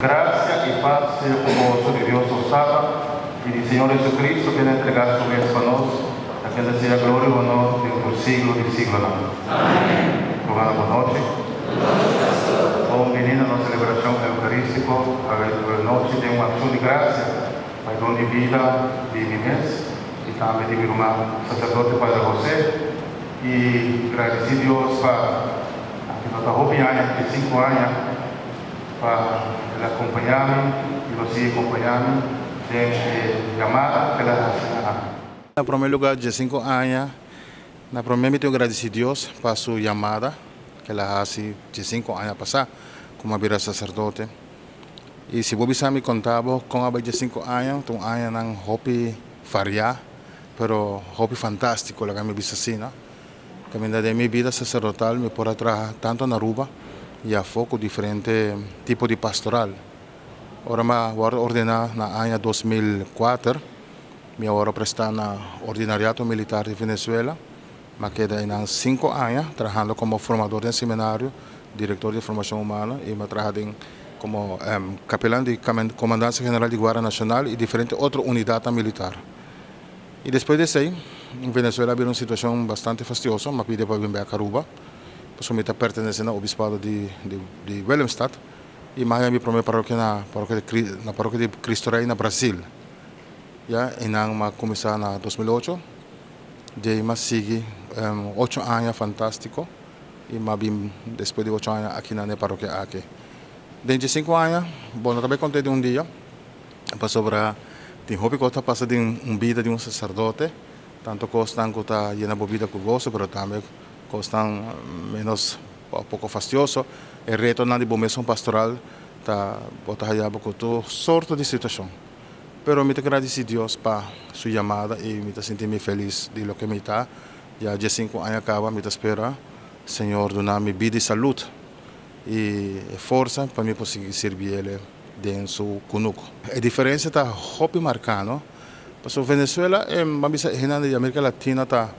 Gracia y paz sea con vosotros de Dios os salva y del Señor Jesucristo que ha entregado su vida para nosotros, a quien sea gloria y honor por siglo de siglo. Amén. Buenas noches. Bienvenido a nuestra celebración eucarística, a la noche de una acción de gracia para el don de vida de mi mes y también de mi hermano sacerdote Padre José. Y agradecido a Dios para que nos dejó de 5 años para acompañarme y nos sigue acompañando de llamada que la hacen. En primeiro lugar, de 5 anos, na primeira eu agradeci a Deus para sua chamada, que ela faz de 5 anos passar, como a vida sacerdote. E se você me contava com a de 5 anos, um ano não hobby faria, pero hobby fantástico, la que me visse assim, né? Caminhar da minha vida sacerdotal me pode trazer tanto na Aruba e a foco diferente tipo de pastoral. Ora me ordenar na ano 2004, me agora prestar na ordinariato militar de Venezuela, mas queda em 5 anos trabalhando como formador de seminário, diretor de formação humana e me trabalhando como capelão de comandância general de Guarda Nacional e diferente outra unidade militar. E depois disso, em Venezuela havia uma situação bastante fastidiosa, me pedi para vir para Aruba. Pois me pertencendo ao obispado de Willemstad e mais me prometi na paróquia de Cristo Rei na Brasil. Já e não me começar na 2008, daí me segui 8 anos fantástico e me vim depois de 8 anos aqui na paróquia aqui. Desde 5 anos, bom, eu também contei de um dia para sobre tem hobby que está passando em vida de sacerdote, tanto costan que está llena de vida com gozo, mas também costan menos um pouco fastidioso. O reto na de bombeação pastoral está botando com toda sorte de situação. Pero me agradeço a Deus para sua chamada e me sinto feliz de lo que me está. Já de 5 anos acaba, me espera, Senhor, donar-me vida e saúde e força para me conseguir servir Ele dentro do seu conuco. A diferença está hobby marcando. Porque Venezuela é uma da América Latina está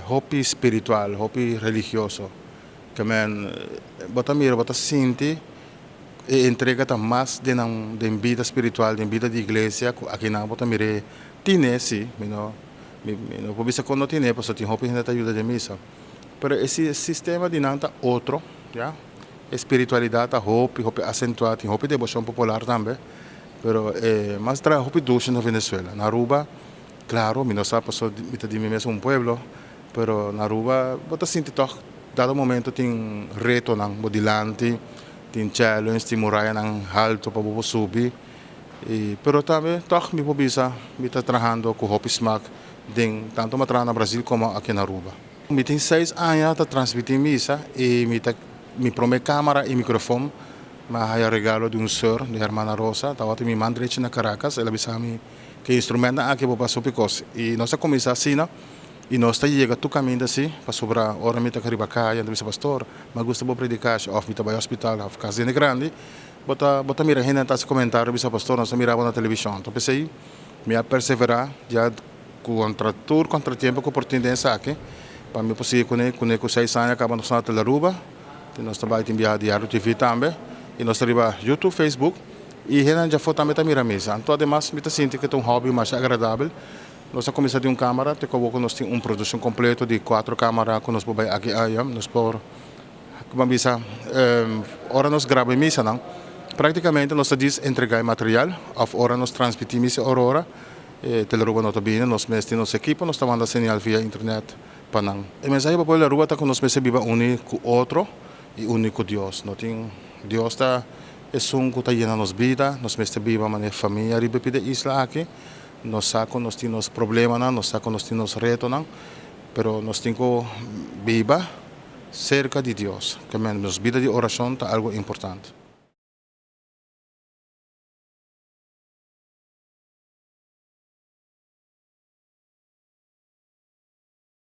hobby espiritual, hobby religioso, que bota mira, bota sente e entrega mais de vida espiritual, de vida de igreja, aqui não bota mira, tinha sim, não pode ser quando tinha, porque tem hobby ainda ajuda de missa, mas esse sistema de não tá outro, já, espiritualidade tá hobby acentuado, tem hobby de devoção popular também, mas traz hobby dulce na Venezuela, na Aruba. Claro, mi no sabe, pasó de mí mesmo pueblo, pero na Aruba, bota sinti toch, dado momento tem reto ng modilante, tem challenge, tem muralla ng alto para bubo subi. Pero também, toch, mi pobisa, mi tá trabajando com Hopi Smack, tanto matrabalho na Brasil como aqui na Aruba. Mi tem 6 anos para transmitir missa e mi promete câmera e microfone, mas há regalo de senhor, de Hermana Rosa, tawati mi mandrete na Caracas, ela bisa que instrumento aqui para passar picos e nós começar assim, e nós chega tu caminho assim para sobrar hora me tá cariba caia do pastor mas gosta de predicar ou me tá vai hospital ou casa grande bota mira gente tá se comentário bisa pastor nós mirava na televisão então pensei me perseverar já contra tempo com oportunidade aqui para me possível com 6 anos acaba nós na Aruba nós trabalha em via diário TV também e nós trabalha YouTube, Facebook e já foi também a minha mesa. Então, ademais, me sinto que é um hobby mais agradável. Nós começamos de uma câmera, nós temos uma produção completa de 4 câmeras que nós podemos aqui, nós por como mesa, hora nós gravamos mesa, não? Praticamente nós diz entregar material, of hora nós transmitimos mesa hora, teleruba nós também, nós temos nosso equipo, nós estamos mandando sinal via internet para não. A mensagem para a rua está que nós viva único outro e único Deus. Não tem Deus está é um que está llena nos vida, nós vivemos uma família riba de isla aqui, nós temos problemas, nós temos retos, pero nós temos que viver cerca de Deus, que a nossa vida de oração é algo importante.